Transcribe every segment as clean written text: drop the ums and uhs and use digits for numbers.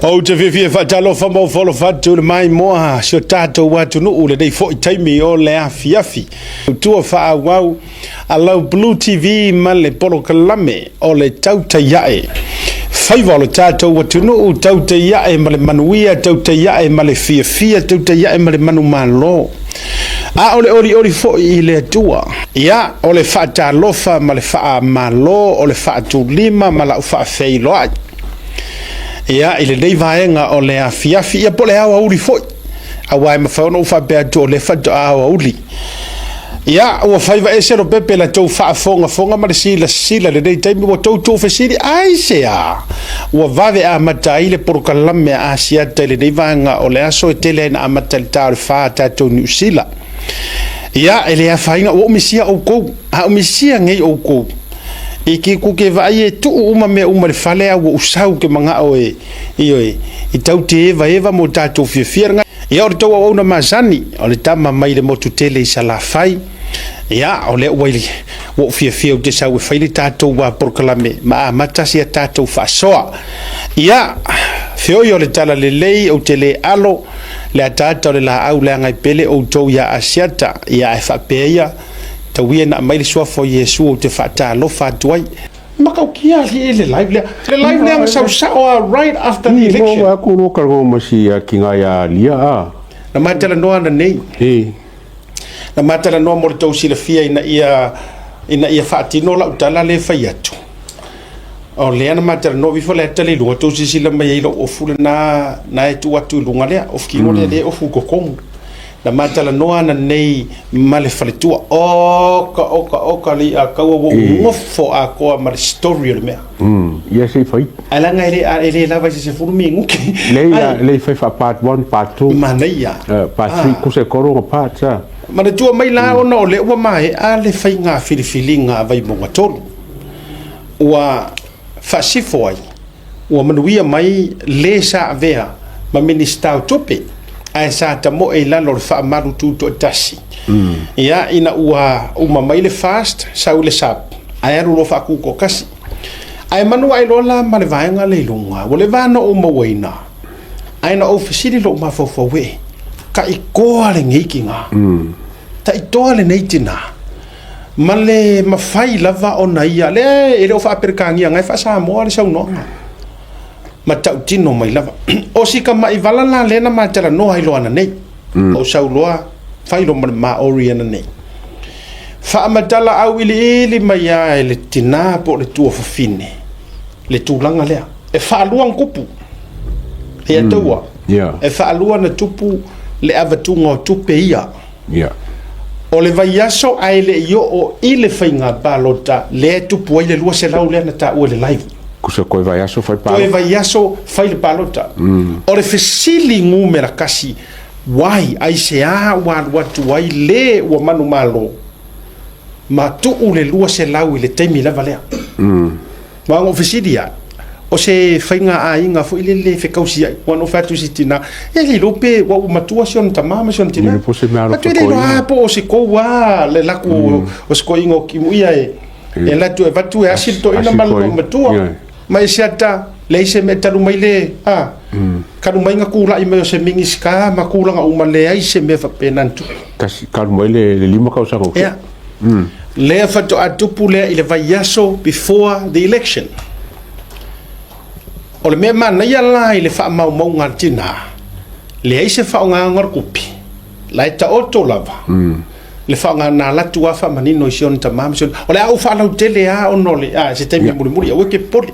O te whiwhia whatalofa mau wholowhatu le mai moa sio tātou watu nu ule dei fo i taimi o le afi. Tua wha wau a lau Blue TV ma le polo kalame o le tauta iae. Whaiva o le tātou watu nu tauta iae ma le manuia, tauta iae ma le fia, tauta iae ma le manu malo. A ole ori fo i le tua. Ia o le whaatalofa ma le wha malo, o le whaatulima ma la wha feiloai. Ia ile dei vaenga o le afiafi ia pole awa uli foi awai ma fauna ufa bea to le fatu awa uli ia ua faiva ese lo pepe la tau faa fonga ma le sila le dei taimi wa tau fesiri aisea ua vave a mata ile porukalame a Asiata ile dei vaenga o le aso e tele na amata le tau le faa tatou New Zealand ia ele a fainga o umisia au kou a umisia ngei au kou Iki kuke vai e tu uma me uma le fale au usau ke manga o e i tau te eva mo tatou fiafia ia o tau au na mazani o le tama mai le motu tele i salafai ia o le waili o fiafia o te sau e faili tatou wa porkalame ma matasi a tatou fasoa ia feoi o le tala le lei o te le alo le atata o le la au le ngai pele o tau ia Asiata ia e fapeia Tawia na mai le suafo Yesu o te whaatalofa atuai. Makau kia li le live le. Le live le ang sausawa right after the election. Mo ako no kargo masi kinga ya lia a. Na matala noa na nei. Na matala noa mo le tau sila fia ina ia whaatino la utala le whai atu. O lea na matala noa vifo le atale lunga tau sila mai eilo ofu le na e tu atu lunga lea. Of kino le ofu kokongu. Na matala noa na nei male faletua oka li a kaua wo ngofo a koa ma le story le mea ia sei fai alanga ele lava se furu mi nguki le fai fa part 1 part 2 manaia part 3 kuse koro part sa ma le tua mai la ona o le ua mai a le fai ngā filifilinga vai monga tolu ua fasifo ai ua manuia mai le sa avea ma minister Tupe ai sa ta mo e la lo fa maru tu to tasi ia ina uma mai le fast sa le sap ai ru lo fa ku ko kasi ai manu ai lo la ma le vaenga le lunga o le vano o mo weina ai na ofisiri lo ma fo we ka I ko ale ngikinga ta I to ale neitina male ma fai lava ona ia le e lo fa perkangia ngai fa sa mo ale sa no ma tau tino mai lava o sika mai vala la lena ma tala no ai loana nei o sau loa fai lo ma oriana nei fa matala au ili mai ai le tina po le tua fine le tulanga lea e fa luang kupu e atua e fa luana tupu le avatunga Tupe ia o le vai aso ai le io o ile fainga balota le tupu ai le lua se lau le na ta o le live kusa koe vai aso fai palo. Koe vai aso fai le palota. O le fesili ngu mera kasi wai ai se a watu wai le ua manu malo ma tuu le lua se lau I le teimi lava lea. Ma o fesili a o se fai ngā a inga fo ile le fe kausi ai wano fatu si tina e li lope wa umatua sion tamama sion tina. Ile po se mea atu ele loa po o se koua le laku o se koe ingo kimuia e latu e vatu e asilto ina malo umatua. Mai siata leise me talu mai le kanu mai nga kula I mai se mingiska ma kula nga umale ai se me fa penantu kasi kanu mai le lima kausa ko le fa to atupu le ile vai yaso before the election o le me mana ia la ile fa mau ngartina le ai se fa nga ngar kupi la ta auto lava le fa nga na la tua fa manino sion tamam sion o le au fa la tele a ono le se temi muri o ke poli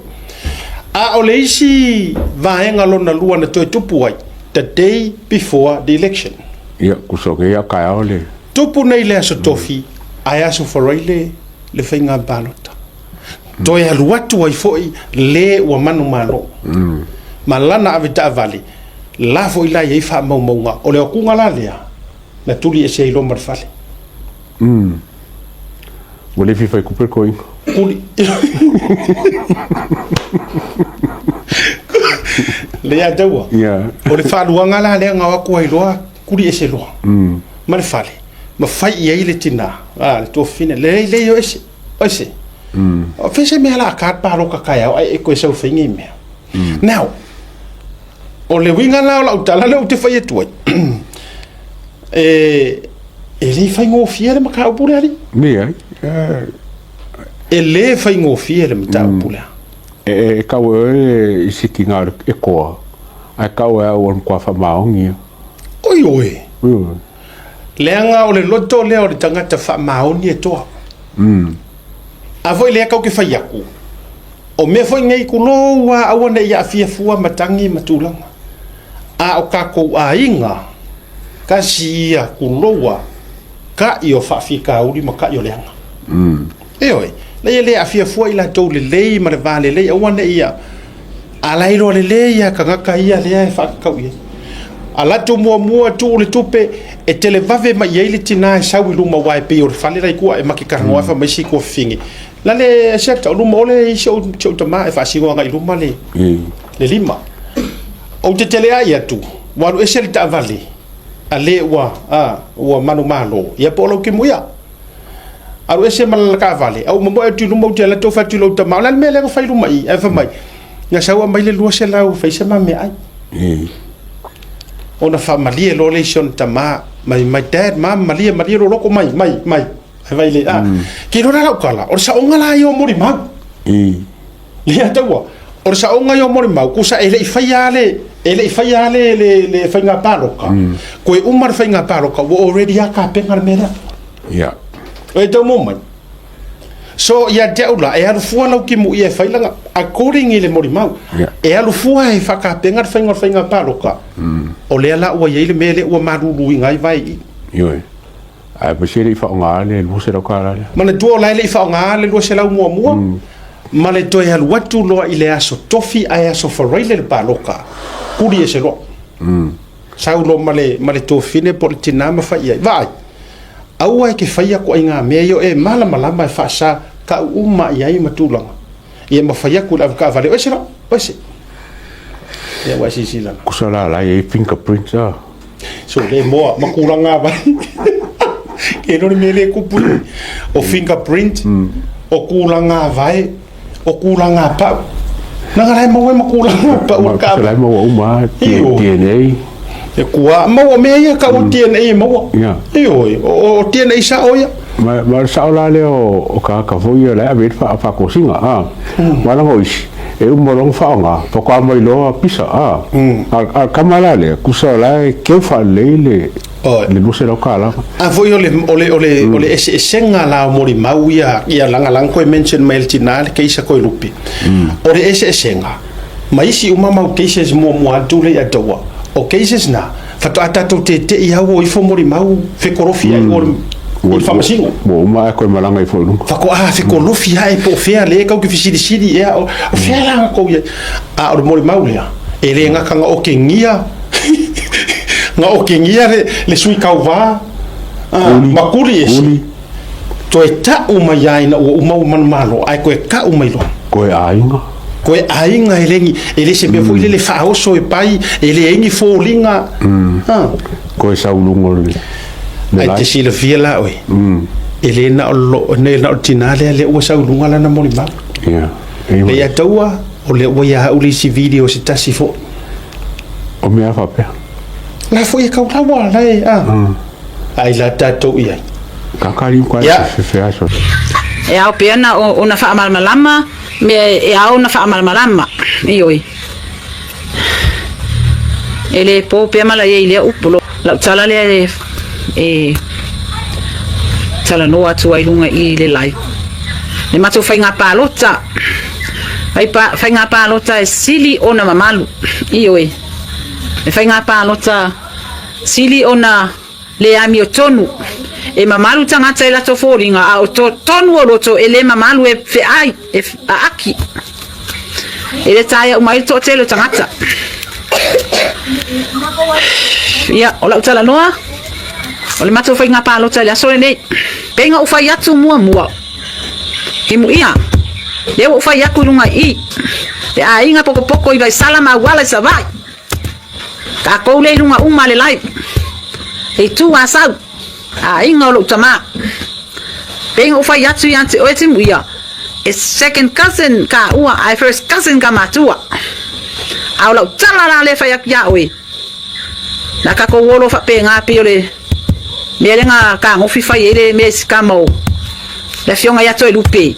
a o le isi vaenga lona lua na toi tupu ai the day before the election ia kusoke ia kai ole tupu nei le aso tofi ai aso foraile le fainga balota toi alu atu ai foi le ua manu malo ma lana avita vali la foi la ia fa maunga o le okunga la lea na tuli e se ilo marfale Wole fi fai kuper koi kuli le ya dawa o le fa luanga la le nga wa ko ai loa kuli ese loa ma le fale ma fai ia ile tina le to fine le yo ese o fese me la ka pa ro ka kai ai ko ese o fingi me now o le winga la utala le te fai tu le fai ngo fiere ma ka pure ali me ai le fai ngo fiere ma ta pure ka e sikinga e ko ai ka o kwa fa maongi oi leanga o le loto le o le tangata fa maoni e toa a voi le ka ke fai aku o me foi ngai kulo wa awana ia fia fua matangi matulanga a o ka ko ainga ka sia kulo ka io fa fika uri maka io leanga oi le afia fua ila to le ma le vale le awana ia ala ilo le ia ka ka ia le fa ka ui ala to mo tu le tupe e tele vave ma ia le tina sa wi luma wa pe o fale rai ku e makika ngo fa mai si ko fingi la le Asiata o luma ole i show tama e fa si ngo ngai luma le lima o te tele ai atu waru e sel ta vale ale wa manu malo ia polo ke muia aru ese mal ka vale au mo e tu luma te la to fa tu lo tama la me le fa luma i e fa mai nga sa wa mai le lo se la fa se ma me ai ona fa malie lo le son tama my dad mam malie lo loko mai vai le ki ro ra kala o sa onga la yo mori ma le ata wa o sa onga yo mori ma ku sa ele faiale le fainga paloka ko e umar fainga paloka wo already aka penga mera ya e to moment so ya deula e alu fua lau ki mu ia failanga according ile mori mau e alu fua e faka penga fainga paloka o le ala wa ile mele wa marulu ngai vai yo ai pa sere fa nga le lu se ro kala mana tu la le fa nga le lu se la mua ma le to ya watu lo ile aso tofi ai aso for le paloka kuri e se lo saulo male to fine politina ma fa ia vai au ai ke faia ko inga me yo e mala malama fa sa ka uma ia matulanga ia ma faia ku la ka vale ose ia wa si la kusala la e fingerprint so le mo makulanga ba ke no me le ku o fingerprint o kulanga vai o kulanga pa na ga mo makulanga pa o ka la mo uma DNA e kua mo me ia ka o DNA mo o DNA sa o ia ma sa la le o ka foi la a fa ko singa wala ngoi e mo long fa nga to ka mo lo Pisa a kamala le kusa la ke fa le se lo kala a foi ole ese senga la mori mau ia langa ko mention mail tinal ke isa ko lupi ole ese senga mai si uma mau ke se mo atu le atawa o cases na fato atato te ia wo i fo mori mau fe korofia i fa masingo mo ma ko malanga i fo fa ko fe korofia e po fe ale ka ki fisidi e o fe la ko ia a o mori mau le ele nga kanga o kengia nga o kengia le sui kauva makuli esi to e ta uma yaina o uma malo ai ko e ka uma ilo ko e ainga ko e ainga ele se be foi le fa o so e pai ele engi fo linga ko e saulungo ai te sila fiela oi ele na o ne na tinale le o saulunga la na mori ma le ya taua o le o ya uli si video se tasi fo o me afa pe la fo e ka wa la ai la tato ia kakari kwa fe aso e au pena o na fa malama me e au na fa malama ioi ele po pe mala ile upulo la tala le tala no atu ai lunga i le lai le mato fainga palota ai pa fainga palota e sili ona mamalu ioi le fainga palota sili ona le ami o tonu e mamalu tangata ela to foringa a o tonu o loto ele mamalu e fe ai e aki ele taia o mai to telo tangata ia ola utala noa ole mato fainga palota le so nei penga u fai atu mua ki mu ia le u fai aku lunga i le a inga poko i vai salama wala sa vai ka ko le lunga uma le lai e tu asau a inga lo tama penga u fai atu yante o eti mu ia e second cousin ka ua I first cousin ka matua au lau tala la le fai ya oi na ka ko wolo fa pe nga pi ole me le nga ka ngo fi fai ele me skamo le fionga ya to lupe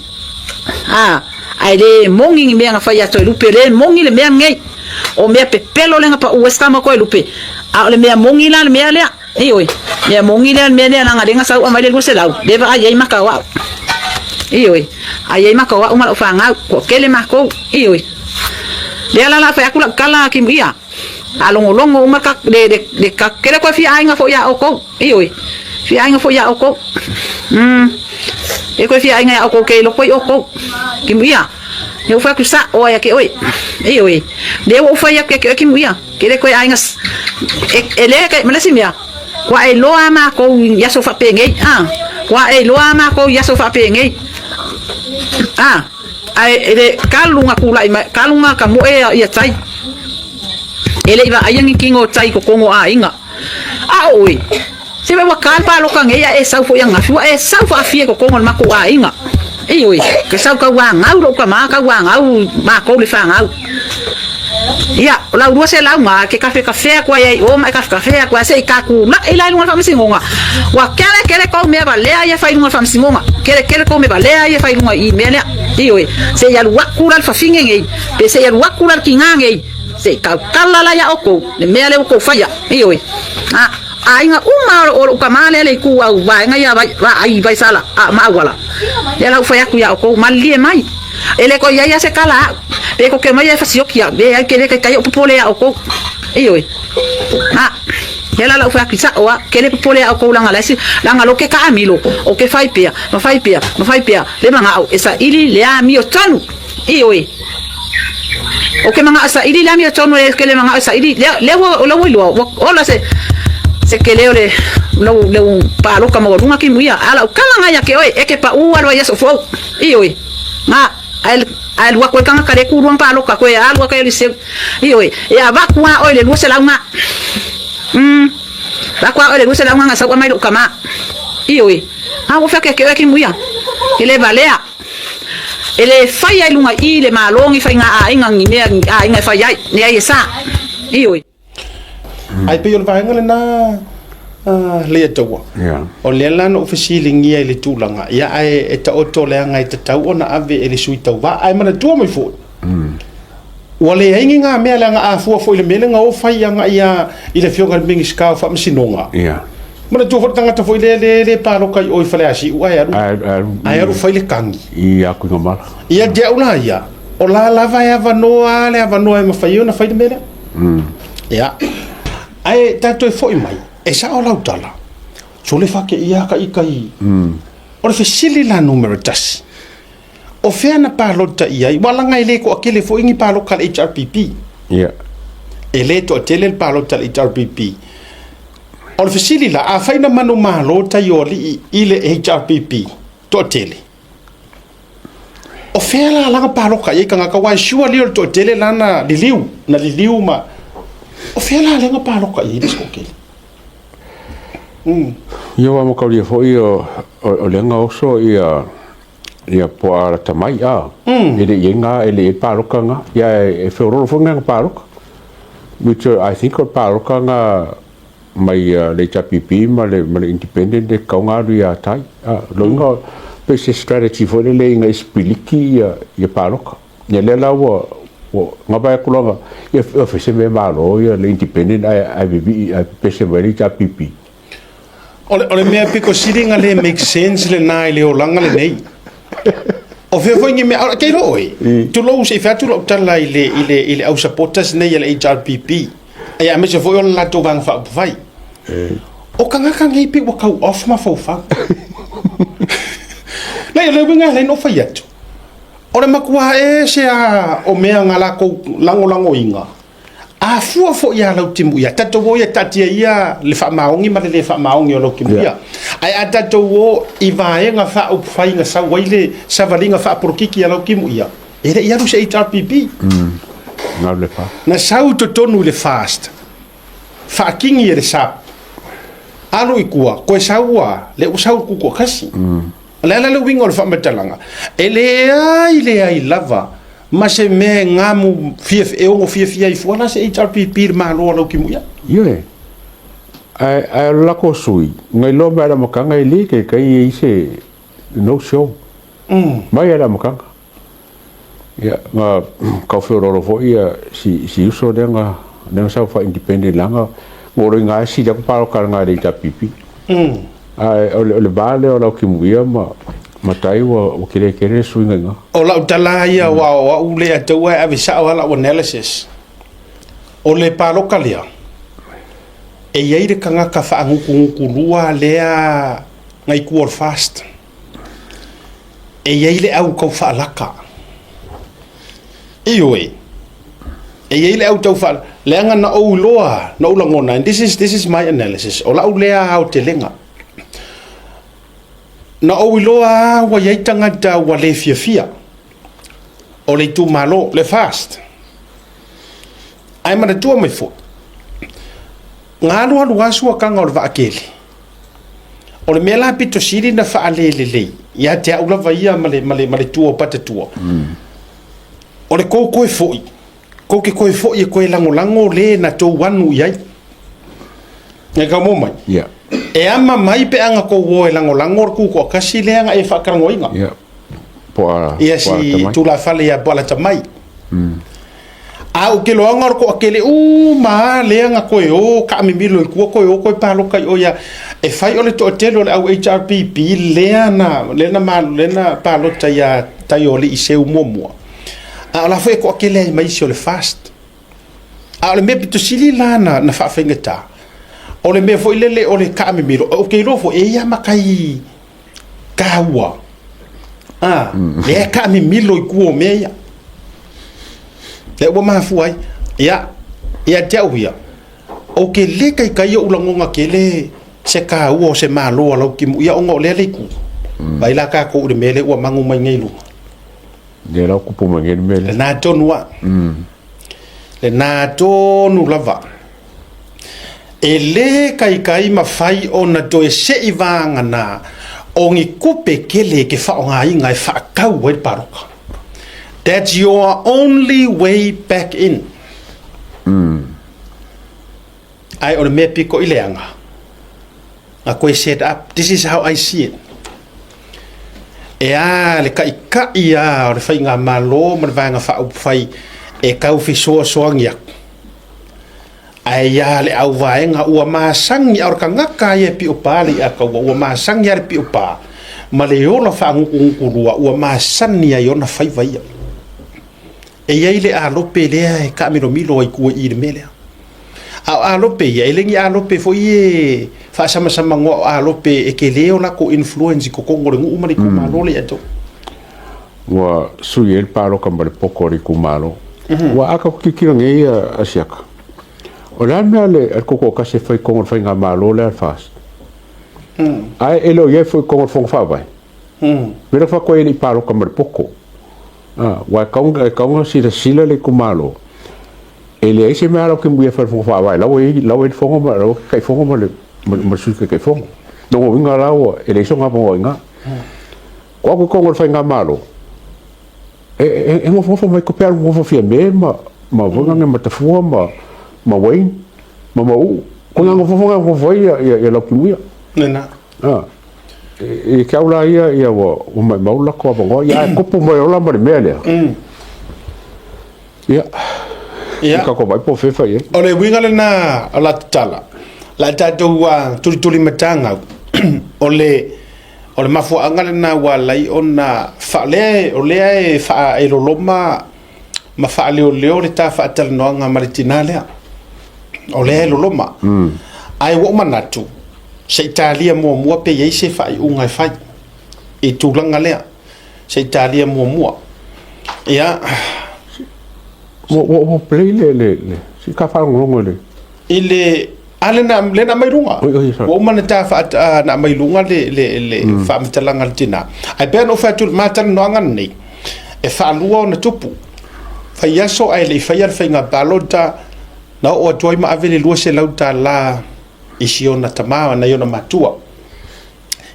ai le mongi me nga fai ya to lupe le mongi le me ngai o me pe pelo le nga pa u skamo ko lupe a le me mongi la me le oi me mongi le me le nga nga sa o mai le go se lau le va ai ma ka wa oi ai ma ka wa o ma fa nga ko kele ma ko oi le la fa aku la kala ki ia alongo uma ka de ka kele ko fi ainga fo ya oko oi fi ainga fo ya oko e ko fi ainga oko ke lo ko oko ki ia eu fa ku sa o ya ke oi de o fa ya ke ki ia kele ko ainga ele ke malasi mia kwa e lo ama ko ya so fa penge kwa e lo ama ko ya so fa penge ai ele kalunga kula kalunga ka mo e ia tai ele iba ayangi kingo tai ko kongo inga oi se wa kan pa lo kan e sau fo yang afu e sau fa fie ko kongo ma ko inga oi ke sau ka wa ngau ro ka ma ma ko le fa ngau ia la ru se la ma ke café kwa ye o ma café kwa se ka ku la ila no fa msingonga wa kele ko me ba le ya fa no fa msingonga kele ko me ba le ya fa no i me le oi se ya wa kura fa finge ngai pe se ya wa kura ki ngai se ka kala la ya oko le me le ko fa ya oi ainga uma o ka male le ku au va nga ya va ai vai sala ma wala ya la fa ya ku ya oko malie mai ele ko ya se kala pe ko ke mai fa siokia be ai kele ke kai popole ya oko oi ya la fa ki sa wa kele popole ya oko langa lasi langa lo ke ka amilo o ke fai pia ma fai pia le manga au esa ili le ami o tonu oi o ke manga asa ili le ami o tonu le ke le manga asa ili le o la se que le palo kama runga ki muia ala kala nga ya ke oi e ke pa u alo ya so fo oi nga al wa ko kanga kare ku ruang palo ka ko ya alwa ka se oi e ava kwa oi le lu se la nga ba kwa oi le lu se la nga sa kwa mai lo kama oi wo fa ke ki muia ele valea ele fai ai lunga i le malongi fai nga inga ngi me inga fai ai ne ai sa oi ai pe yo va ngale na le tawa o le lana officially ngia le tulanga ya ai e ta oto le nga te tau ona ave ele sui tau va ai mana tu mai fo wale hingi nga me la nga afu fo le mele nga o fai nga ia ile fionga mingi ska fa msinonga mana tu tanga ta fo le palo kai oi fale asi wa ya ai aru fai le kangi ia ku ngama ia dia ula ia o la lava ya vanoa le vanoa ma fai ona fai le mele ya ai tato foi mai e sa o lautala so le fa ke ia ka ikai o le fesili la numero tas o fea na palota ia i wala ngai le ko akele fo ingi palo kal HRPP e le to tele palota HRPP o le fesili la a faina manu malota yo li ile HRPP to tele o fea la la palo ka i kanga ka wa shua li to tele lana liliu ma o fela le nga palo ka i disko ke yo amo ka ri fo o le nga oso ia po ara tamai ele yenga ele palo ka nga ya e fero fo nga palo which I think o palo ka nga mai le chapipi ma le independent de ka nga ri atai lo nga pe strategy fo le nga spiliki ya palo ka ya le la nga ba kulonga e fese me malo ya le independent ai bibi pese veri cha pipi ole me piko siringa le make sense le nai le olanga le nei o fe foi me ke roi tu lo se fa tu lo tala ile au supporters nei le HRPP ai a me se foi la to bang fa vai o kanga ngai pi wa ka off ma fo fa le winga le no fa yet ora makua se a o mea ngala ko lango inga a fua fo ia lau timu ia tato wo ia tatia ia le fa maongi ma le fa maongi o lo kimu ia ai a tato wo i vae nga fa o fai nga sa waile sa valinga fa porkiki ia lo kimu ia ere ia ru se HRPP na le fa na sau to tonu le fast fa kingi ere sa alo ikua ko saua le usau ku ko kasi le wingo le fa metalanga ele ai lava ma se me ngamu fia o fia I fona se HRPP ma lo lo ki muia Ie. Ai la ko sui. Ngai lo ba ra makanga ili ke kai se no show. Mai era makanga. Ya, nga ka fe ro fo ia si uso de nga sa fa independent langa ngoro nga si da pa ka nga de ta pipi. Ai le bale o la ki muia matai wa kere sui nga. O la utala ia wa ule atu a visa wala analysis. O le palo kalia. E iai de kanga ka whaanguku lua lea ngai kuor fast. E iai le au kau whaalaka. Ioi. E iai le au tau wha leanga na ou loa na ulangona. And this is my analysis. O la ulea hao te lenga. Na ou loa wa iai tangata wa le fia. O le tu malo le fast. Ai mana tua mai fo. Ngā lua sua kanga o le waakele. O le mea la pito siri na whaalelelei. Ia te aula vaia male tua o pata tua. O le kou koe foi. Kou ke koe foi e koe lango le na tau wanu iai. Ngai ka momai. Yeah. E ama mai pe anga kou o e lango kuko kasi leanga e whakarangoinga. Yeah. Poa. Ia si tula whale ia boala tamai. Au ke loanga ko akele ma leanga koe o ka mimilo I kua koe o koe palo kai o ya e fai ole to telo le au HRPP lena palo tai ya tai ole I seu momua a la foi ko akele mai si ole fast a le me pito sili lana na fa fengeta ole me foi lele ole ka mimilo o ke lo fo e ya makai kawa le ka mimilo I kua meya le wa mafu ai ya tau ia o ke le kai o langonga ke le se ka o se malo ala ki mu ia o le le ku vai la ka ko de mele wa mangu mai ngelu de la ku pu mai mele na tonua le na tonu lava e le kai ma fai ona to e se ivanga na o ngi kupe kele ke fa nga inga fa ka we paroka. That's your only way back in. I on me piko ileanga. A koe set up. This is how I see it. Le ka ia o le whai ngā malo ma le vanga whau whai e kau fi soa ngiak. Le au vaenga ua maasangi au ka ngaka e pi opali a kau ua maasangi ar pi opa. Ma le ola whaanguku rua ua maasani a iona whai vaia. E iai le alope lea e ka milo ai kua I le mele. Alope ia, e lengi alope fo ie whaasama ngoa alope e ke leo la ko influence ko kongore ngu umari kumalo le ato. Wa sui el paro kambare pokori kumalo. Wa aka kikira ngei Asiaka. O la mea le koko kase fai kongor fai ngā malo le alfast. Ai elo iai fai kongor fonga whawai. Mera whakoe li paro kambare poko. Wa kaunga sila le kumalo ele ai se mara ke muia fa fa vai lawe fonga ma kai fonga ma le su kai fonga no winga lawa ele so nga po nga ko fa nga malo e mo fo mai ko per mo fo fia me ma vonga nga ma tafua ma wai ma u ko nga fo ya la pluia nena e kaula ia wa mai maula ko bo ya ko pu mai ola ma mele ya ka ko vai po fe fa ye ole winga le na ala tala la tatu wa tuli matanga ole mafu angale na wa lai ona fa le ole fa e lo loma ma fa le le ta fa tal no nga maritinale ole lo loma ai wo manatu se Italia mo pe ye se fa unga fa e tulanga le se Italia mo ya mo play le si ka fa ngongo le ile ale na mai lunga wo mana ta fa na mai lunga le fa mtalanga tina ai pe no fa tu matan no ngan ni e fa luo na tupu fa yaso ai le fa yar fa nga balota na o toi ma avele luo se lauta la isiona tamawa na yona matua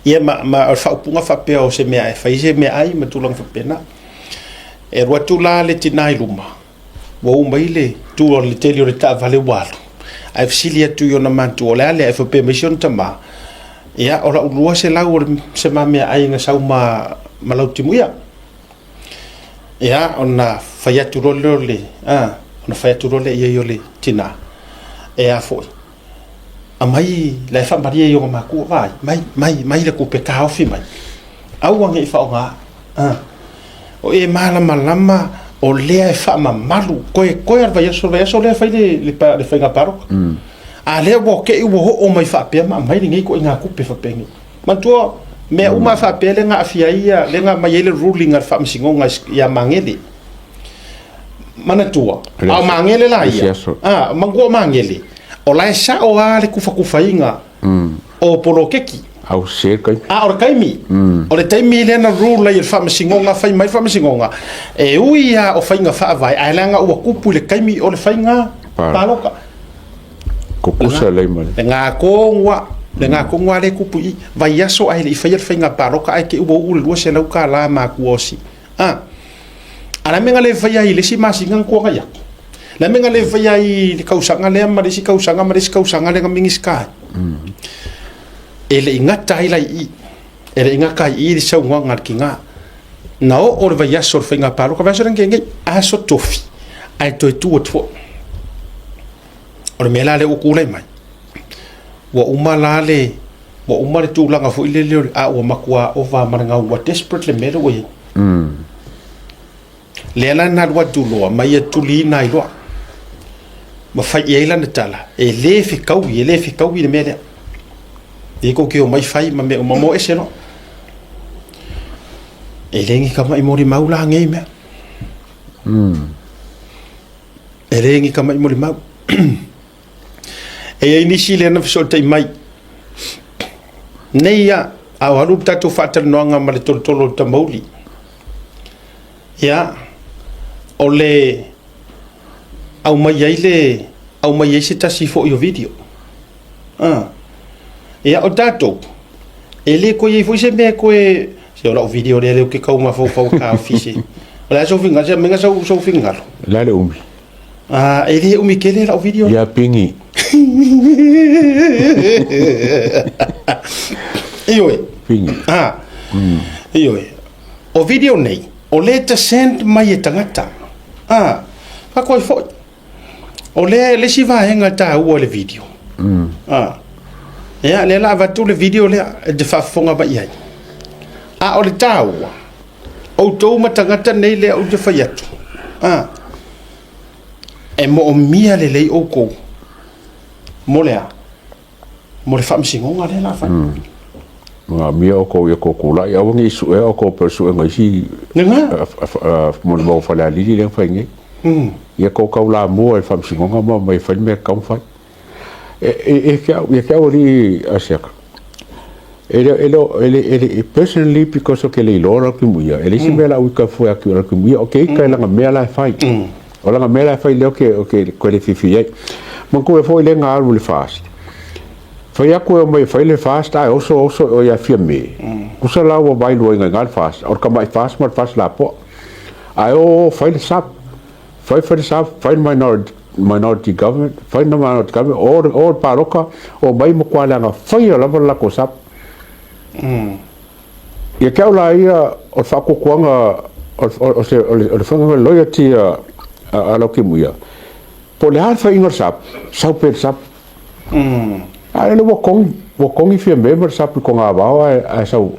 ia ma fa punga fa pe o se me ai fa se me ai ma tulang fa pena e roa tu la le tina iluma wa umai le tu o le teli o le ta vale walu ai fisilia tu yo na mantu o le ale ai fope mission tama ia ora ulua se lau se mamea ai nga sau ma lau timu ia ona faiatu role le ona faiatu role ia yo le tina e a foi a mai la fa maria yo ma ku vai mai le ku pe ka ofi mai au ngi fa nga o e malama o le fa malu ko vai so le fa le fa nga paro a le wo ke wo o mai fa pe mai ngi ko nga ku pe fa pe man to me uma fa pe le nga afia ia le nga mai le ruling ar fa msingo nga ya mangeli mana tua au mangele la ia mango mangele o la sa o ale kufa inga o polo keki au se kai o kaimi o le taimi le na rule le fa msingo nga fai mai fa msingo nga e uia o fainga fa vai ai langa o kupu le kaimi o le fainga paloka ko kusa le mai nga ko ngwa le kupu i vai aso ai le fainga paloka ai ke u lu se la ka la ma kuosi ala menga le fai ai le si masinga ko nga ya la menga le fai ai le kausanga le ma le si kausanga le ngamingi ska ele ingata ai lai ele ingaka i le sau nga kinga na o le vai aso fainga palo ka vaso nge aso tofi ai to tu o le mela le ukule mai wa umala le tu langa fo ile le a o makua o va maranga wa desperate le mero we le la na wa tu lo mai tu li na lo ma fai e la tala e le fi kau le mele e ko ke o mai fai ma me o mo ese no e le ngi ka mai mori maula ngai me e le ngi ka mai mori mau e inisi le na so tai mai nei ya a walu tatu fatal no nga ma le tolo tamauli ya ole au mai se tasi fo yo video ya o tato ele ko ye fo se me ko e se o video le ke ka uma fo ka ofisi la so finga se menga so finga la le umi ele umi kele la video ya pingi ioi pingi ioi o video nei o le ta send mai e tangata fa ko fo o le si va henga ta o le video ya le la va tu le video le de fa fonga ba ia o le tau o to matangata nei le o de fa yatu e mo o mia le o ko mo le fa msingo nga le la fa nga mia o ko ko kula ya wangi su e o ko persu ngai si nga mo mo fa la li le fa ngi ya ko ka la mo e fa msingo nga mo mai fa me ka fa que ori asiaka ele personally because of que le lora que muia ele se mela o que foi aquilo que muia okay que ela mela fai o la mela fai le que ko le fifi man ko foi le nga le fast foi a ko mai fai le fast ai also o ya firme kusa la o vai lo nga fast or ka mai fast mar fast la po ai o fai le sap fai minority government fai no minority government or paroka o mai mo kwala nga fai la ko sap ia kau la ia o whako kuanga o whanga loyalty a loki muia po le harfa ingar sap sau per sap a ele wakongi fia member sap ko ngā wao a sau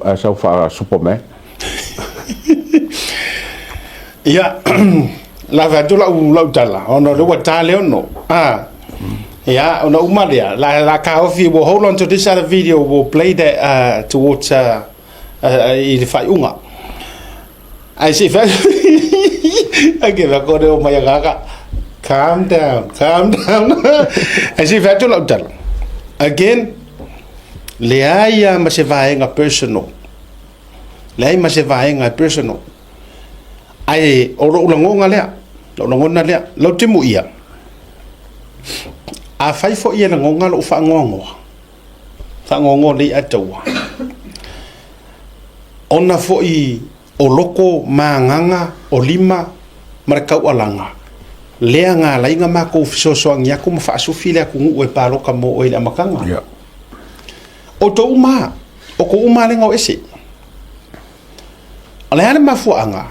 wha superman ia la vatu lau tala ono le watale ono yeah, on Umaria, la Kaofi will hold on to this other video. We'll play that towards Fayunga. I say, I give a code of my gaga. Calm down. I say, Fatul again, Leaya Masevang a personal. Lay Masevang a personal. I or Longonga lea, Longona lea, Lotimuia. A fai fo ia na ngonga lo fa ngongo le atawa ona fo I o loko manganga o lima marakau alanga lea ngā lainga mako fisosoangi aku mawhaasufi lea kungu e pāloka mo o ele amakanga o to uma o ko uma lenga o ese ale hane mafuanga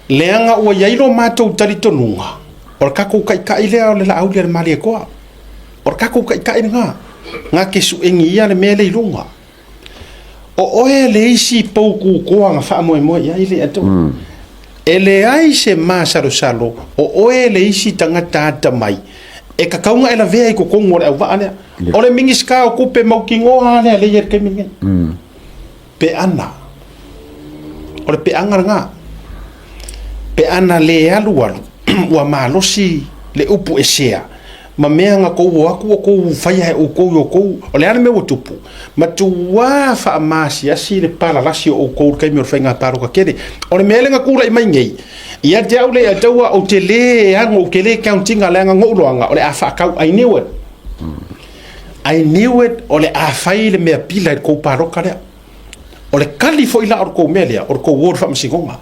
leanga ua yailo mātou taritonunga o kako kai lea o le la aulia le mali e koa o kako kai ngā kesu engi ia le mele ilunga o oe le isi pouku koa ngā wha moe ia ile ato ele ai se masaro salo o oe le isi tangata ata mai e ka kaunga ela vea i ko kongo le au vaane o le mingi ska o kupe maukingo hane le yer ke mingi pe ana o le pe anga ngā pe ana le alu ua malosi le upu e sea ma mea nga kou aku o kou whaia o kou o le ana me o tupu ma tua wha amasi asi le pala lasi o kou kai me o whainga paro ka kere o le mele nga kula i mai ngei ia te au le a taua o te le hanga o ke le countinga le anga ngouloanga o le a whaakau I knew it o le a whai le mea pila i kou paro ka lea o le kali fo ila o kou mea lea o kou word wha masikonga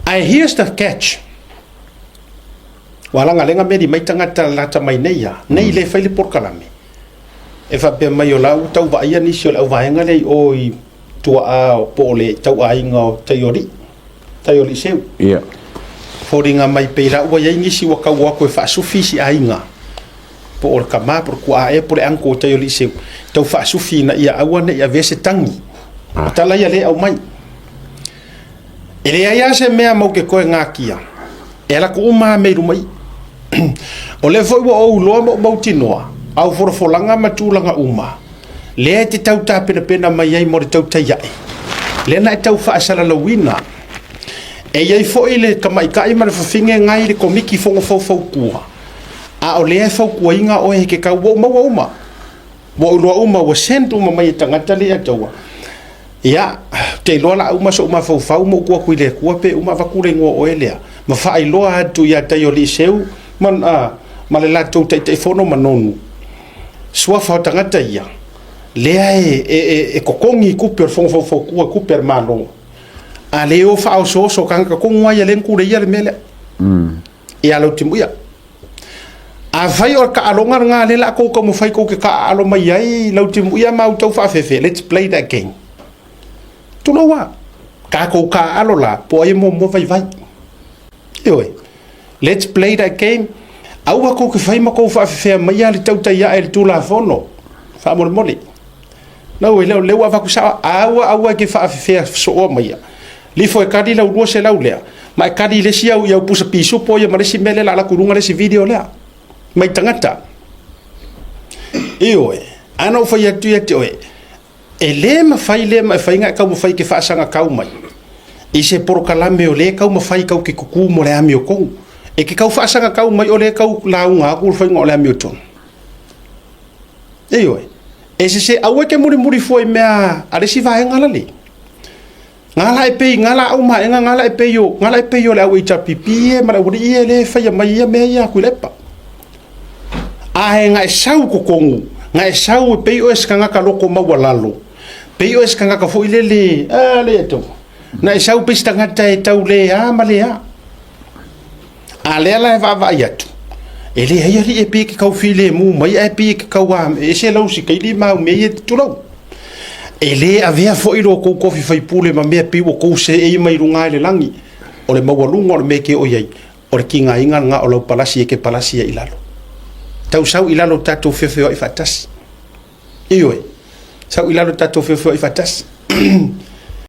here's the catch walanga lenga meri mai tangata lata mai nei le faile porkalame e fa pe mai o lau tau va ia nisi o lau vaenga le oi tua a po le tau a inga taioli seu foringa mai peira ua ia nisi wa kau ako e fa sufisi a inga po o kama por kua e por anko taioli seu tau fa sufi na ia awa ne ia vese tangi tala ia le au mai ele ia se mea mau ke koe ngakia e la ko uma me rumai o le foi o lo mo tinoa au forfolanga matulanga uma le te tau ta pena mai ai mo te tau tai ai le na tau fa sala la wina e ai foi le kamai kai ma fafinge ngai le komiki fongo fo kua a o le fo kua inga o he ke ka wo uma wo lo uma wo sentu ma mai tangata le atawa ya te lola uma so uma fo mo kua kuile kua pe uma va kule ngo o elea ma fa ai loa tu ya taioli seu man ma le lato te fono manonu sua fa tangata ia lea e kokongi kuper fo kua kuper malo a leo fa o so kanga ko ngwa ya len kure ia le mele e alo timuia a vai o ka alonga nga le la ko mo fai ko ke ka alo mai ai lau timuia ma auto fa fefe let's play that game tu no wa ka ko ka alo la po e mo vai oi let's play that game aua ko ke fai ma ko fa fe mai ali tau tai ya el tu la fono fa mo mole no le wa va ku sa aua ke fa fe so o mai li foi kadi la uo se la ulea mai kadi le sia u pusa piso po ya mare si mele la kurunga le si video le mai tangata oi ana foi atu ya te oi ele ma fai nga ka mo fai ke fa sanga ka mai i se porokalame o le kau mawhai kau ke kuku mo le ami o kou e ke kau whaasanga kau mai o le kau launga aku ul whainga o le ami o ton e se aue ke muri foi mea ale si vahe ngalali ngala e pei ngala au ma enga ngala e pei o le au icha pipi e mara uri i e le whaia mai ia mea ia kuilepa nga e sau kukongu nga e sau e pei o eskanga ka loko maua lalo pei o eskanga ka fo ilele le eto na e sau pista ngata e tau le ma le a le ala e va iatu e le hei ali e pe ke kau file mu mai e pe ke kau e se lau si kai li mau me e tulau e le a vea fo ilo kou kofi fai pule ma mea pe o kou se e mai runga le langi o le mawalunga o le me ke o iai o le kinga inga nga o lau palasi e ke palasi e ilalo tau sau ilalo tato fefe o i fatasi sau ilalo tato fefe o i fatasi